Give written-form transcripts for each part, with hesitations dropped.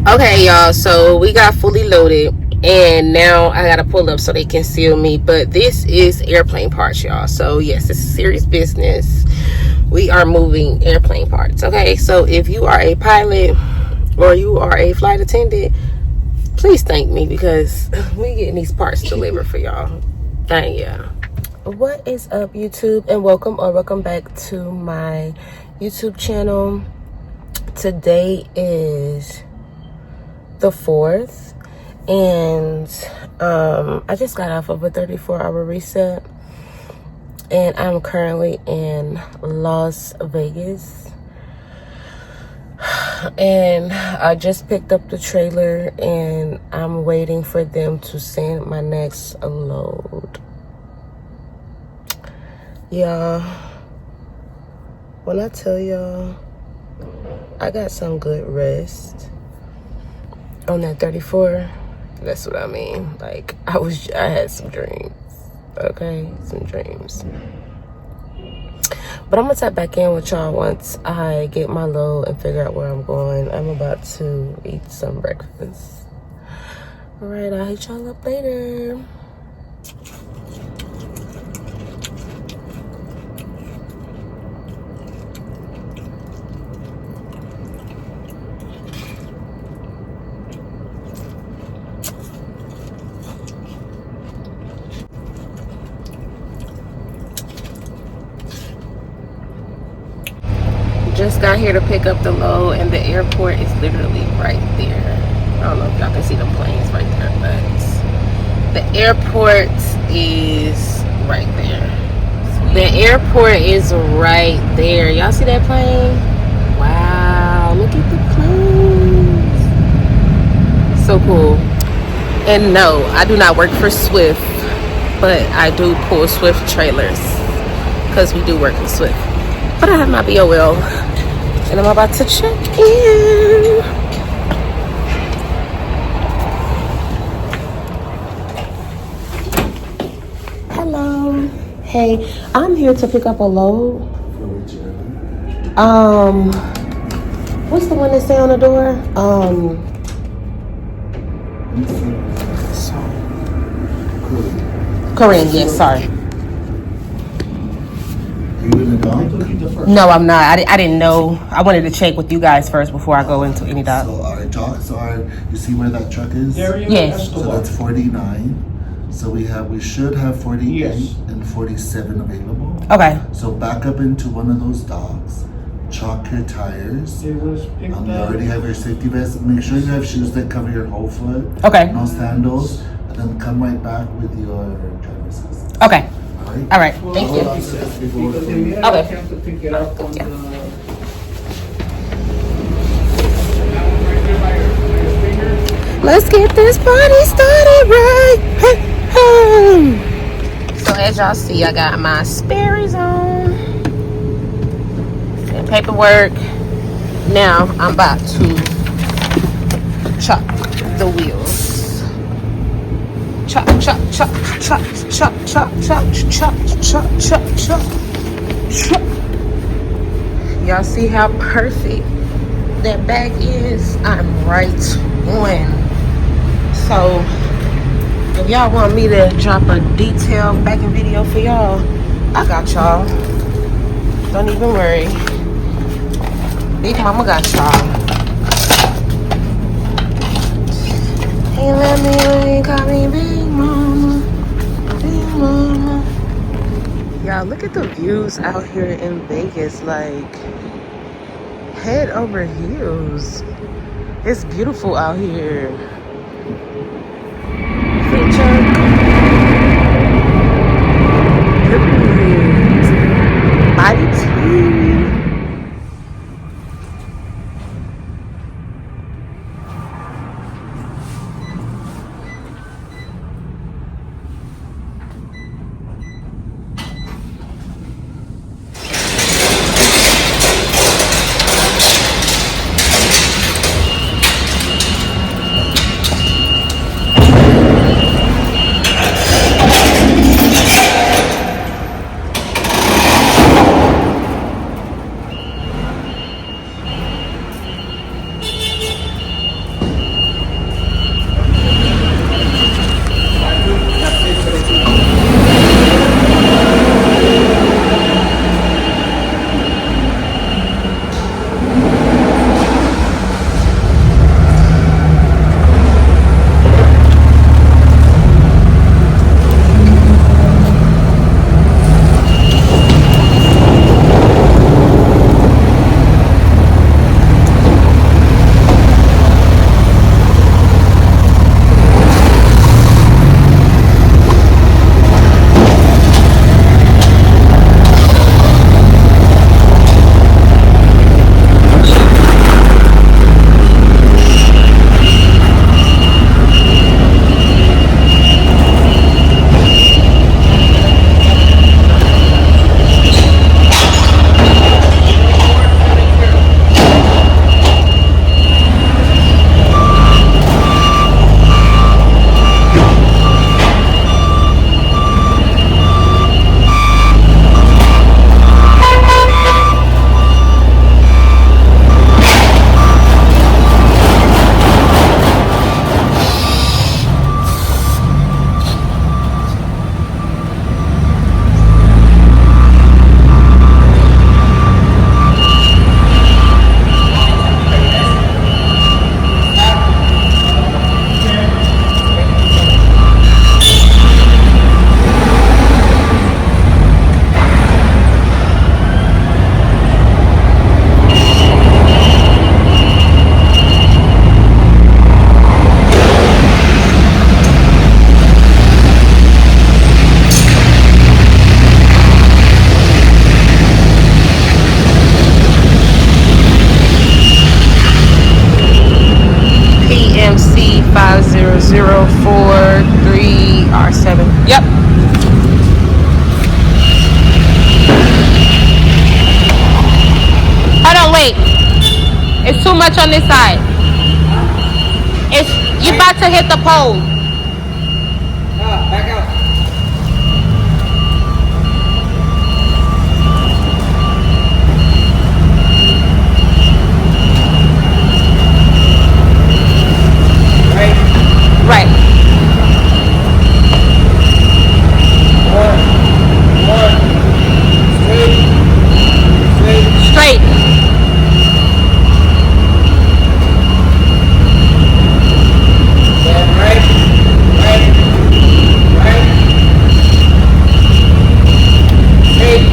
Okay, y'all, so we got fully loaded, and now I gotta pull up so they can seal me. But this is airplane parts, y'all. So yes, it's serious business. We are moving airplane parts. Okay, so if you are a pilot or you are a flight attendant, please thank me because we getting these parts delivered for y'all. Thank ya. What is up, YouTube, and welcome back to my YouTube channel. Today is the 4th, and I just got off of a 34-hour reset, and I'm currently in Las Vegas, and I just picked up the trailer and I'm waiting for them to send my next load. Y'all, when I tell y'all I got some good rest on that 34, that's what I mean. Like, I had some dreams, okay? Some dreams. But I'm gonna tap back in with y'all once I get my load and figure out where I'm going. I'm about to eat some breakfast. All right, I'll hit y'all up later. Just got here to pick up the load, and the airport is literally right there. I don't know if y'all can see the planes right there, but the airport is right there. The airport is right there. Y'all see that plane? Wow, look at the planes. So cool. And no, I do not work for Swift, but I do pull Swift trailers because we do work for Swift. But I have my BOL, and I'm about to check in. Hello. Hey, I'm here to pick up a load. What's the one that say on the door? Korean, yes, sorry. No, I'm not. I didn't know. I wanted to check with you guys first before I go into any dock. So you see where that truck is? Yes. So that's 49. So we should have 48 and 47 available. Okay. So back up into one of those docks. Chalk your tires. You already have your safety vest. Make sure you have shoes that cover your whole foot. Okay. No sandals. And then come right back with your driver's license. Okay. All right. Thank you. Okay. Let's get this party started right. So as y'all see, I got my Sperry's on and paperwork. Now I'm about to chop the wheels. Chop, chop, chop, chop, chop, chop, chop, chop, chop, chop, chop, chop. Y'all see how perfect that back is? I'm right on. So if y'all want me to drop a detailed backing video for y'all, I got y'all. Don't even worry. Big Mama got y'all. He let me when call me Big Mama, Big Mama. Y'all, look at the views out here in Vegas, like head over heels. It's beautiful out here. Body tea. 043R7. Yep. Hold on, wait. It's too much on this side. You about to hit the pole. Back out. Right. One. Straight. Then right. Straight.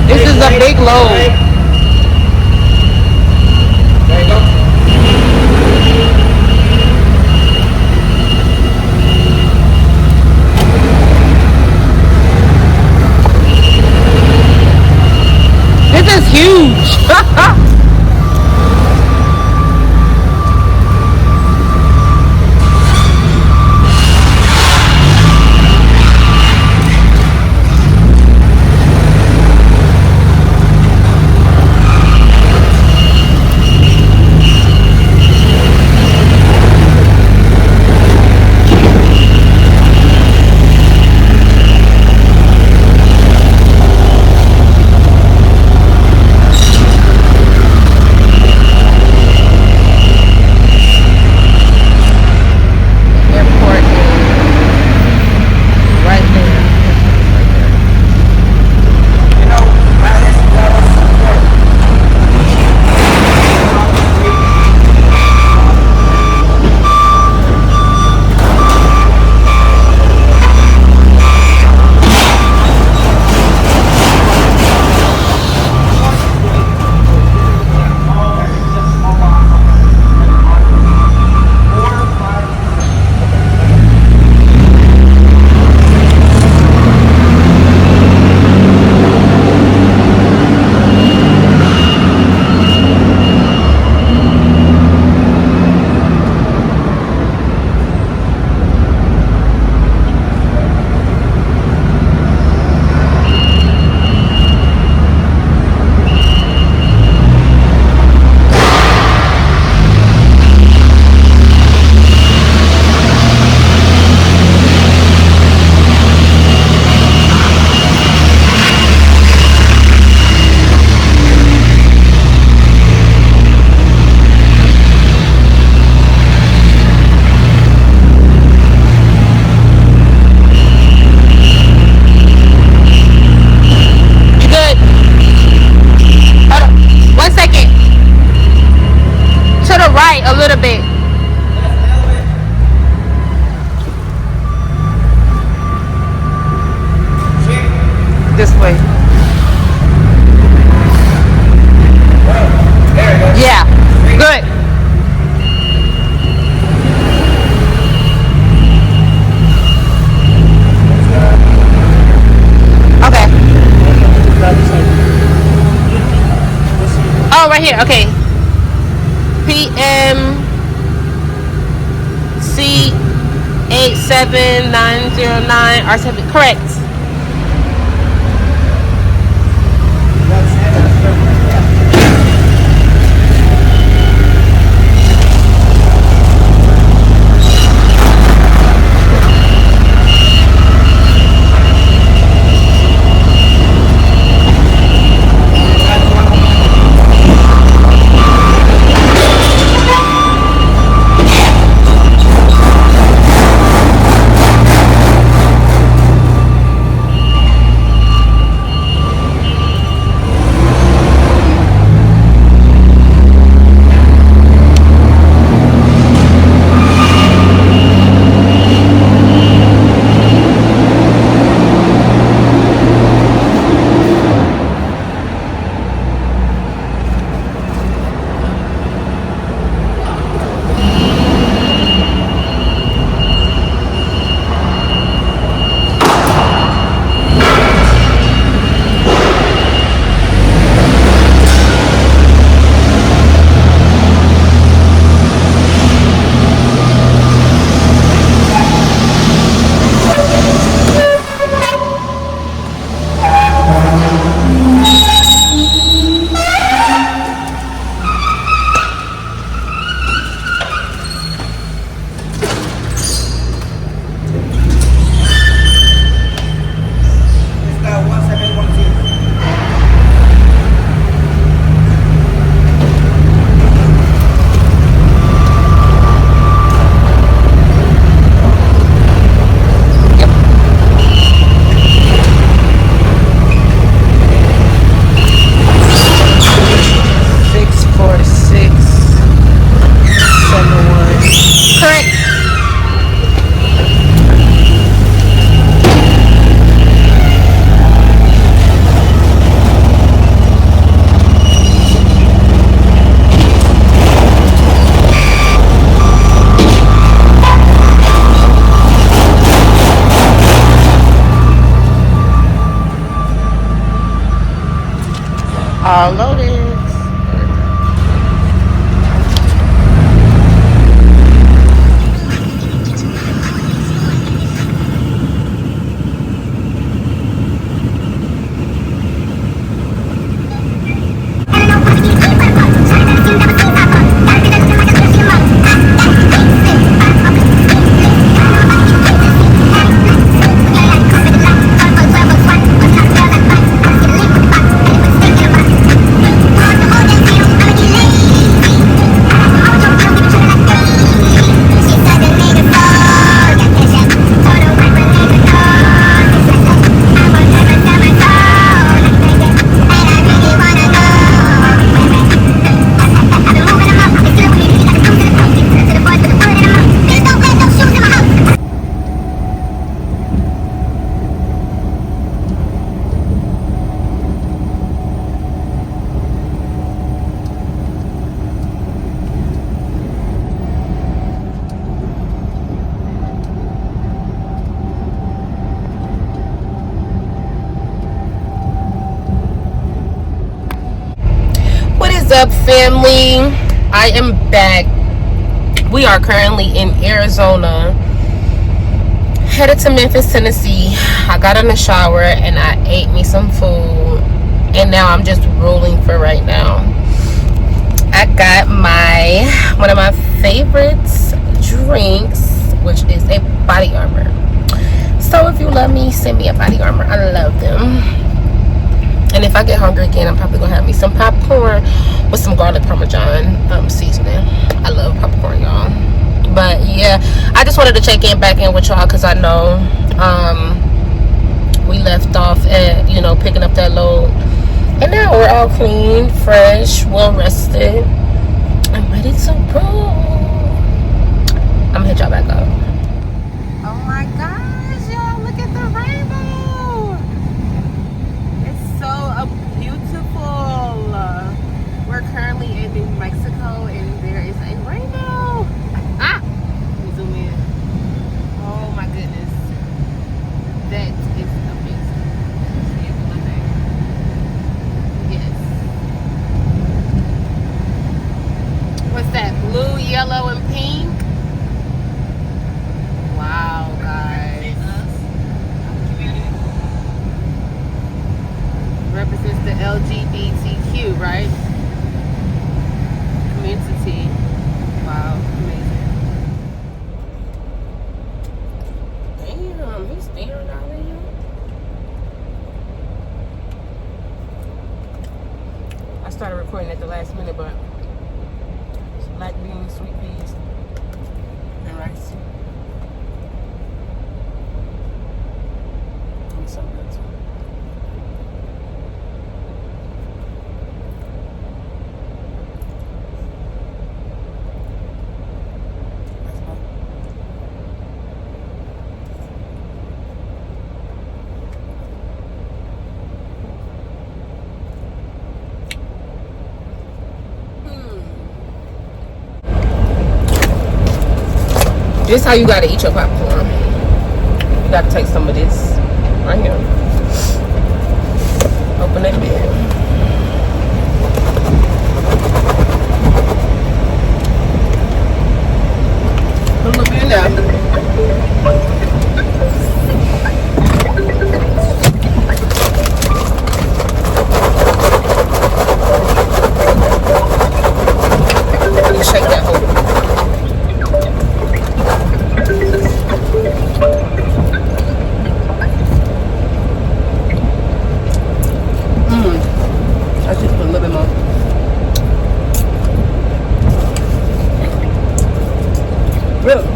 This is a big load. There you go. This is huge. A little bit. This way. Yeah. Good. Okay. Oh, right here. Okay. PMC 87909 R7. Correct. is up, family? I am back. We are currently in Arizona, headed to Memphis, Tennessee. I got in the shower and I ate me some food, and now I'm just rolling for right now. I got one of my favorite drinks, which is a Body Armor. So if you love me, send me a Body Armor. I love them. And if I get hungry again, I'm probably gonna have me some popcorn with some garlic parmesan seasoning. I love popcorn, y'all. But yeah, I just wanted to check back in with y'all because I know we left off at, you know, picking up that load, and now we're all clean, fresh, well rested. I'm ready to roll. I'm gonna hit y'all back up. Oh my gosh, y'all, look at the rainbow. It's so beautiful. We're currently in New Mexico and there is a rainbow. Ah, let me zoom in. Oh my goodness. That is amazing. Yes. What's that? Blue, yellow, and pink? Wow, guys. Represents the LGBTQ, right? Community. Wow, amazing. Damn, he's staring out at you. I started recording at the last minute, but it's black beans, sweet peas, and rice. It's so good too. This is how you gotta eat your popcorn. You gotta take some of this right here. Open that bit. Put a little bit in there. You shake that whole. I just put a little bit more. Really?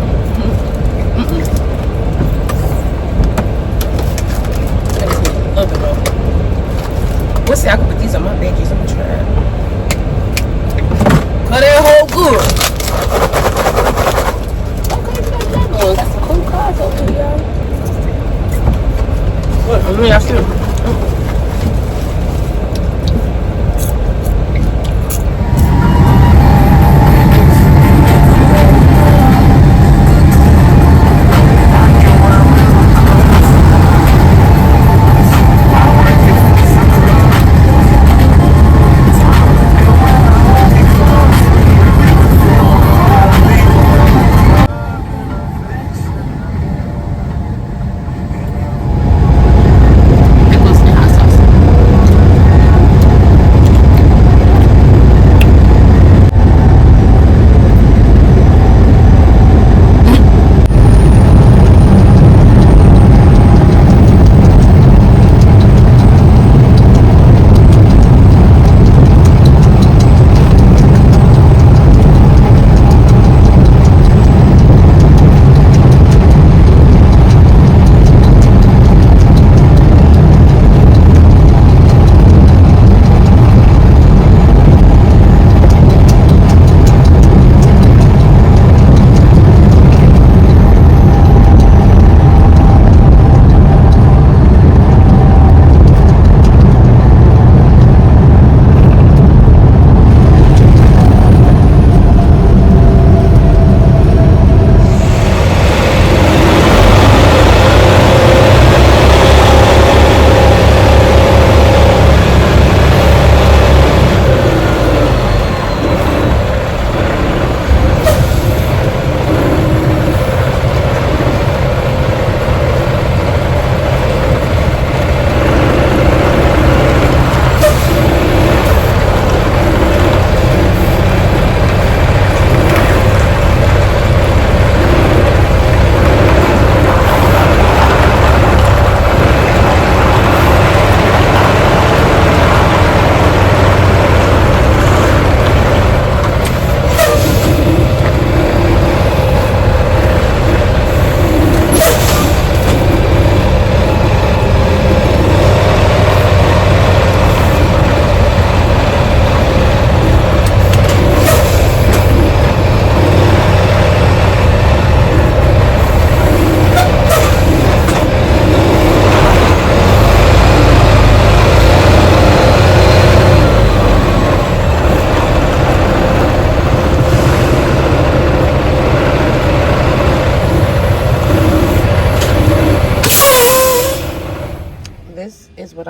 I just need a little bit more. We'll see, I can put these on my veggies. I'm gonna try it. Cut that whole good. Okay, we got another one. Got some cool cars over here, y'all. What? I mean, I still.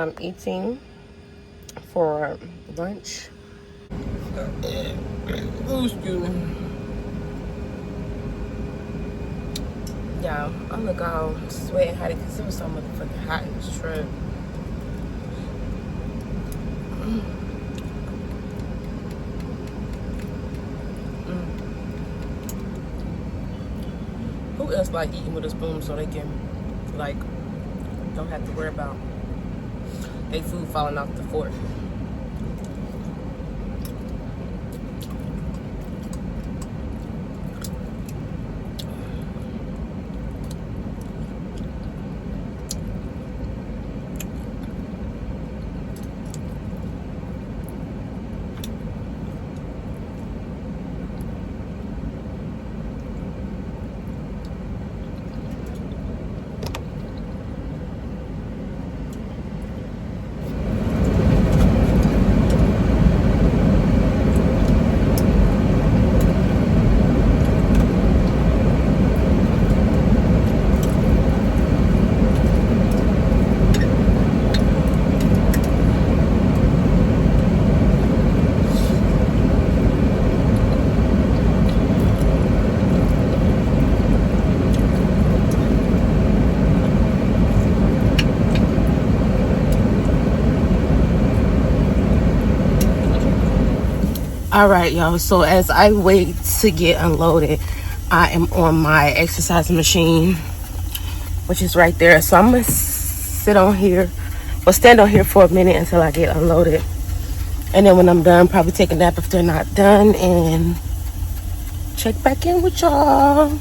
I'm eating for lunch. Ooh, excuse me. Yeah, I look all sweating hot because it was so motherfucking hot in this truck. Who else like eating with a spoon so they can, like, don't have to worry about their food falling off the fork? All right, y'all. So as I wait to get unloaded, I am on my exercise machine, which is right there. So I'm gonna stand on here for a minute until I get unloaded. And then when I'm done, probably take a nap if they're not done and check back in with y'all.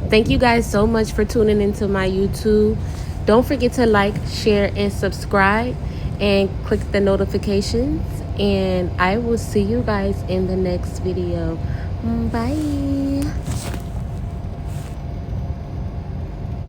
Thank you guys so much for tuning into my YouTube. Don't forget to like, share, and subscribe, and click the notifications. And I will see you guys in the next video. Bye.